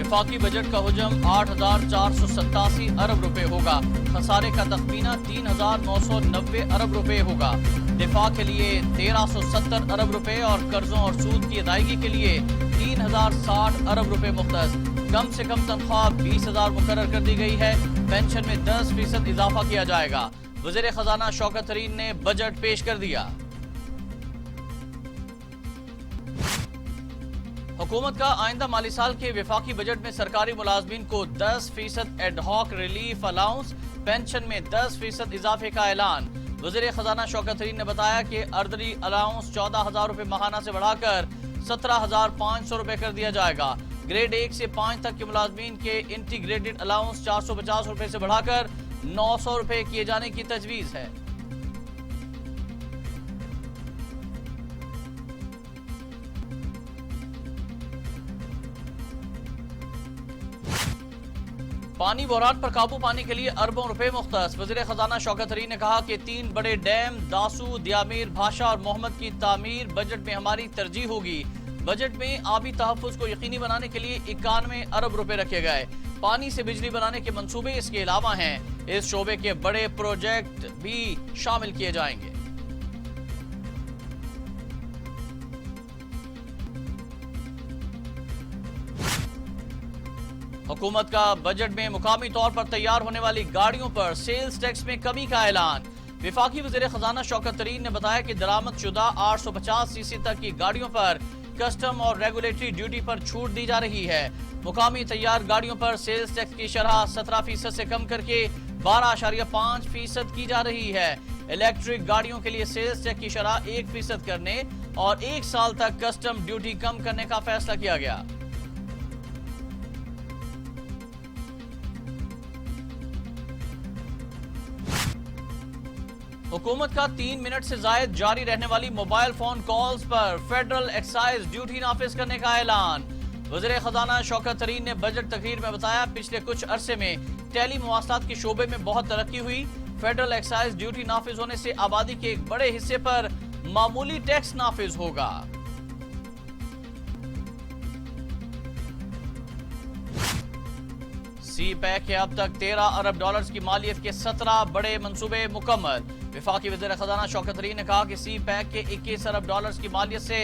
विफाकी budget का हुजम 8,487 अरब रुपए होगा। खसारे का तखमीना 3,990 अरब रुपए होगा। दिफा के लिए 1,370 अरब रुपए और कर्जों और सूद की अदायगी के लिए 3,060 अरब रुपए मुख्तस। कम से कम तनख्वाह 20,000 मुकर्रर कर दी गई है। पेंशन में 10% इजाफा किया जाएगा। वज़ीर खजाना शौकत तरीन ने बजट पेश कर दिया। हुकूमत का आइंदा माली साल के विफाकी बजट में सरकारी मुलाजमीन को 10% एडहॉक रिलीफ अलाउंस, पेंशन में 10% इजाफे का ऐलान। वज़ीर खजाना शौकत तरीन ने बताया कि अर्दरी अलाउंस 14,000 रुपए माहाना से बढ़ाकर 17,500 रुपए कर दिया जाएगा। ग्रेड 1 से 5 तक के मुलाजमीन के इंटीग्रेटेड अलाउंस 450 रुपए से बढ़ाकर 900 रुपए किए जाने की तजवीज है। पानी बहरान पर काबू पाने के लिए अरबों रुपए मुख्तस। वज़ीर खजाना शौकत तरीन ने कहा कि 3 बड़े डैम दासू, दियामीर, भाषा और मोहम्मद की तामीर बजट में हमारी तरजीह होगी। बजट में आबी तहफ़्फ़ुज़ को यकीनी बनाने के लिए 91 अरब रुपए रखे गए। पानी से बिजली बनाने के मंसूबे इसके अलावा हैं। इस शोबे के बड़े प्रोजेक्ट भी शामिल किए जाएंगे। हुकूमत का बजट में मुकामी तौर पर तैयार होने वाली गाड़ियों पर सेल्स टैक्स में कमी का ऐलान। विफाकी वज़ीर खजाना शौकत तरीन ने बताया कि दरामद शुदा 850 सीसी तक की गाड़ियों पर कस्टम और रेगुलेटरी ड्यूटी पर छूट दी जा रही है। मुकामी तैयार गाड़ियों पर सेल्स टैक्स की शरह 17% से कम करके 12.5% की जा रही है। इलेक्ट्रिक गाड़ियों के लिए सेल्स टैक्स की शरह 1% करने और 1 साल तक कस्टम ड्यूटी कम करने का फैसला किया गया। हुकूमत का 3 मिनट से जायद जारी रहने वाली मोबाइल फोन कॉल्स पर फेडरल एक्साइज ड्यूटी नाफिज करने का ऐलान। वज़ीर खजाना शौकत तरीन ने बजट तकरीर में बताया, पिछले कुछ अरसे में टेली मवासलात के शोबे में बहुत तरक्की हुई। फेडरल एक्साइज ड्यूटी नाफिज होने से आबादी के एक बड़े हिस्से पर मामूली टैक्स नाफिज होगा। सी पैक के अब तक 13 अरब डॉलर्स की मालियत के 17 बड़े मंसूबे मुकम्मल। विफाकी वज़ीर खजाना शौकत तरीन ने कहा कि सी पैक के 21 अरब डॉलर्स की मालियत से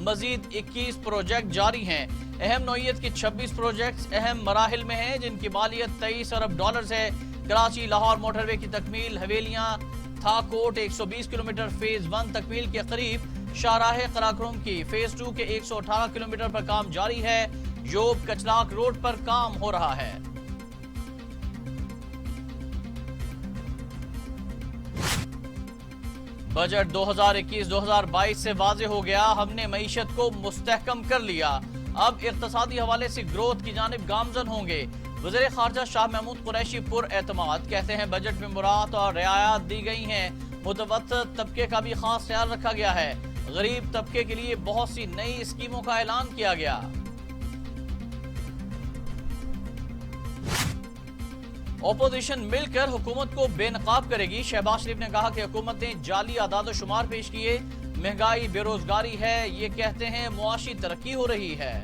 मजीद 21 प्रोजेक्ट जारी हैं। अहम नौइयत के 26 प्रोजेक्ट्स अहम मराहिल में हैं, जिनकी मालियत 23 अरब डॉलर्स है। कराची लाहौर मोटरवे की तकमील, हवेलियां थाकोट 120 किलोमीटर फेज 1 तकमील के करीब, शाहराह कराक्रम की फेज 2 के 118 किलोमीटर पर काम जारी है। योब कचलाक रोड पर काम हो रहा है। बजट 2021-2022 से वाज़ेह हो गया, हमने मईशत को मुस्तहकम कर लिया। अब इक्तसादी हवाले से ग्रोथ की जानिब गामजन होंगे। वज़ीर खारजा शाह महमूद कुरैशी पुर एतमाद कहते हैं, बजट में मुरात और रियायत दी गई हैं। मुतवस्सित तबके का भी खास ख्याल रखा गया है। गरीब तबके के लिए बहुत सी नई स्कीमों का ऐलान किया गया। ओपोजिशन मिलकर हुकूमत को बेनकाब करेगी। शहबाज शरीफ ने कहा कि हुकूमत ने जाली आदाद शुमार पेश किए। महंगाई, बेरोजगारी है, ये कहते हैं मुआशी तरक्की हो रही है।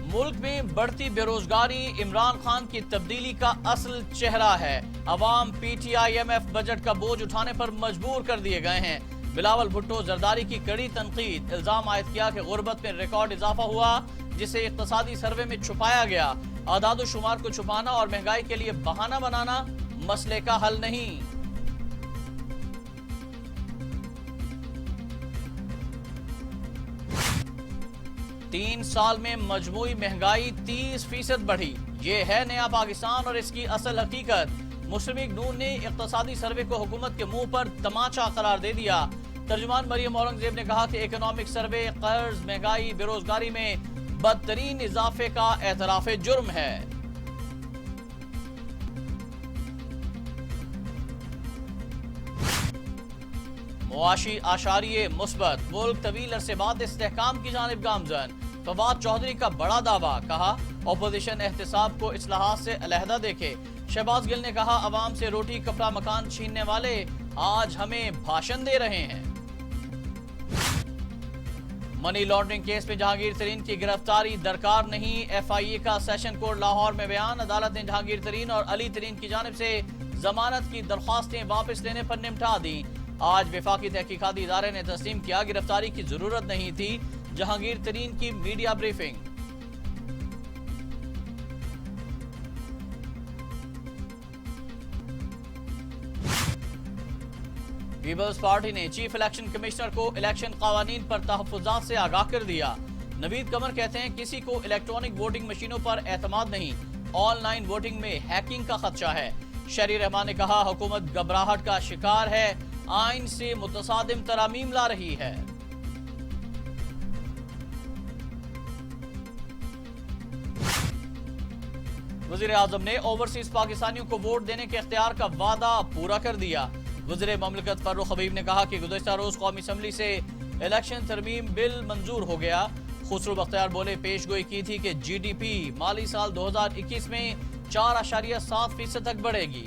मुल्क में बढ़ती बेरोजगारी इमरान खान की तब्दीली का असल चेहरा है। अवाम PTI-MF बजट का बोझ उठाने पर मजबूर कर दिए गए हैं। बिलावल भुट्टो जरदारी की कड़ी तनकीद, इल्जाम आयद किया कि गुर्बत में रिकॉर्ड इजाफा हुआ जिसे इक्तसादी सर्वे में छुपाया गया। आदाद शुमार को छुपाना और महंगाई के लिए बहाना बनाना मसले का हल नहीं। 3 साल में मजमूई महंगाई 30% बढ़ी। ये है नया पाकिस्तान और इसकी असल हकीकत। मुस्लिम लीग नून ने इक्तसादी सर्वे को हुकूमत के मुंह पर तमाचा करार दे दिया। तर्जुमान मरियम औरंगजेब ने कहा कि इकोनॉमिक सर्वे कर्ज, महंगाई, बेरोजगारी में बदतरीन इजाफे का एतराफ जुर्म है। मुआशी आशारिये मुस्बत, मुल्क तवील अरसे बाद इस्तेहकाम की जानिब गामजन। फवाद चौधरी का बड़ा दावा, कहा अपोजिशन एहतसाब को इस्लाहात से अलहदा देखे। शहबाज गिल ने कहा अवाम से रोटी कपड़ा मकान छीनने वाले आज हमें भाषण दे रहे हैं। मनी लॉन्ड्रिंग केस में जहांगीर तरीन की गिरफ्तारी दरकार नहीं, FIA का सेशन कोर्ट लाहौर में बयान। अदालत ने जहांगीर तरीन और अली तरीन की जानिब से जमानत की दरख्वास्तें वापस लेने पर निपटा दी। आज वफाकी तहकीकाती इदारे ने तस्लीम किया गिरफ्तारी की जरूरत नहीं थी। जहांगीर तरीन की मीडिया ब्रीफिंग। पीपल्स पार्टी ने चीफ इलेक्शन कमिश्नर को इलेक्शन कावानीन पर तहफ्फुजात से आगाह कर दिया। नवीद कमर कहते हैं किसी को इलेक्ट्रॉनिक वोटिंग मशीनों पर एतमाद नहीं, ऑनलाइन वोटिंग में हैकिंग का खदशा है। शहरी रहमान ने कहा हुकूमत घबराहट का शिकार है, आइन से मुतसादिम तरामीम ला रही है। वजीर आजम ने ओवरसीज पाकिस्तानियों को वोट देने के इख्तियार का वादा पूरा कर दिया। वज़ीर ममलकत फर्रुख हबीब ने कहा कि गुज़श्ता रोज कौमी असम्बली से इलेक्शन तरमीम बिल मंजूर हो गया। खुसरो बख्तियार बोले पेश गोई की थी कि GDP माली साल 2021 में 4.7% तक बढ़ेगी।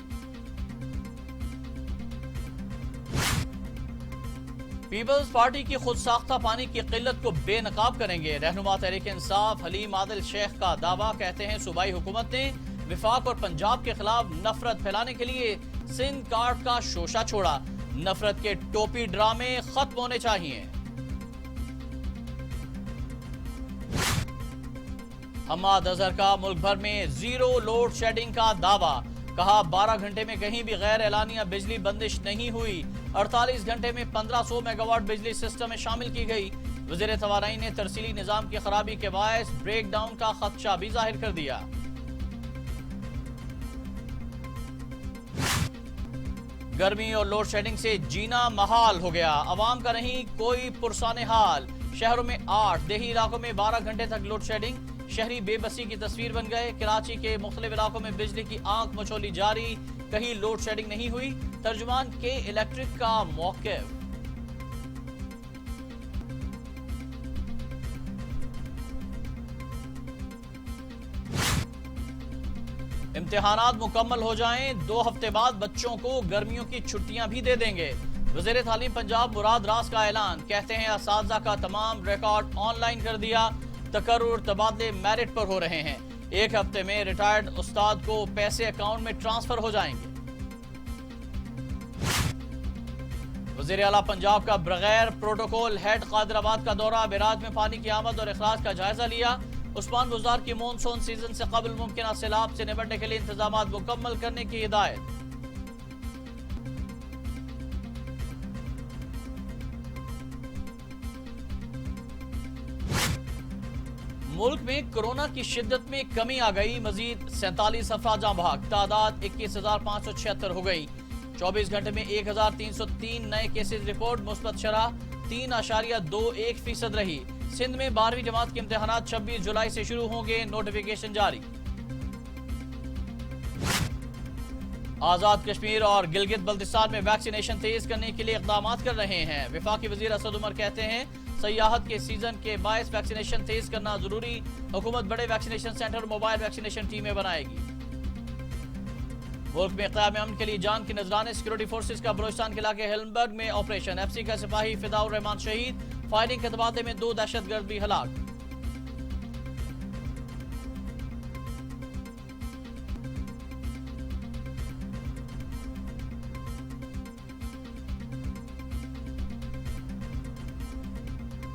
पीपल्स पार्टी की खुद साख्ता पानी की किल्लत को बेनकाब करेंगे। रहनुमा तहरीक इंसाफ हलीम आदिल शेख का दावा, कहते हैं सूबाई हुकूमत ने विफाक और पंजाब के खिलाफ नफरत फैलाने के लिए सिंध कार्ड का शोशा छोड़ा। नफरत के टोपी ड्रामे खत्म होने चाहिए। हम्माद अजहर का मुल्क भर में जीरो लोड शेडिंग का दावा, कहा 12 घंटे में कहीं भी गैर एलानिया बिजली बंदिश नहीं हुई। 48 घंटे में 1500 मेगावाट बिजली सिस्टम में शामिल की गई। वज़ीर तवानाई ने तरसीली निजाम की खराबी के बायस ब्रेक डाउन का खदशा भी जाहिर कर दिया। गर्मी और लोड शेडिंग से जीना महाल हो गया, अवाम का नहीं कोई पुरसाने हाल। शहरों में 8, देही इलाकों में 12 घंटे तक लोड शेडिंग। शहरी बेबसी की तस्वीर बन गए। कराची के मुख्तलिफ इलाकों में बिजली की आंख मचोली जारी, कहीं लोड शेडिंग नहीं हुई। तर्जुमान के इलेक्ट्रिक का मौक़िफ़। इम्तिहानात मुकम्मल हो जाएं, 2 हफ्ते बाद बच्चों को गर्मियों की छुट्टियां भी दे देंगे। वज़ीर तालीम पंजाब मुराद रास का ऐलान, कहते हैं असातिज़ा का तमाम रिकॉर्ड ऑनलाइन कर दिया। तकर्रुर तबादले मेरिट पर हो रहे हैं। 1 हफ्ते में रिटायर्ड उस्ताद को पैसे अकाउंट में ट्रांसफर हो जाएंगे। वज़ीर आला पंजाब का बगैर प्रोटोकॉल हेड कादिराबाद का दौरा, बिराज में पानी की आमद और अखराज का जायजा लिया। उस्मान बुज़दार की मॉनसून सीजन से कबल मुमकिन सैलाब से निपटने के लिए इंतजामात मुकम्मल करने की हिदायत। मुल्क में कोरोना की शिद्दत में कमी आ गई, मजीद 47 अफराद जाँ बहक, तादाद 21,576 हो गई। 24 घंटे में 1,303 नए केसेज रिपोर्ट, मुस्बत शरह 3.21% रही। सिंध में 12वीं जमात के इम्तिहानात 26 जुलाई से शुरू होंगे, नोटिफिकेशन जारी। आजाद कश्मीर और गिलगित बल्तिस्तान में वैक्सीनेशन तेज करने के लिए इकदाम कर रहे हैं। वफाकी वजीर असद उमर कहते हैं सयाहत के सीजन के बायस वैक्सीनेशन तेज करना जरूरी। हुकूमत बड़े वैक्सीनेशन सेंटर, मोबाइल वैक्सीनेशन टीमें बनाएगी। मुल्क में क़याम अमन के लिए जान की नजराने, सिक्योरिटी फोर्सेज का बलोचिस्तान के इलाके हेलमबर्ग में ऑपरेशन। FC का सिपाही फिदाउर रहमान शहीद, फायरिंग के तबादले में 2 दहशतगर्द भी हलाक।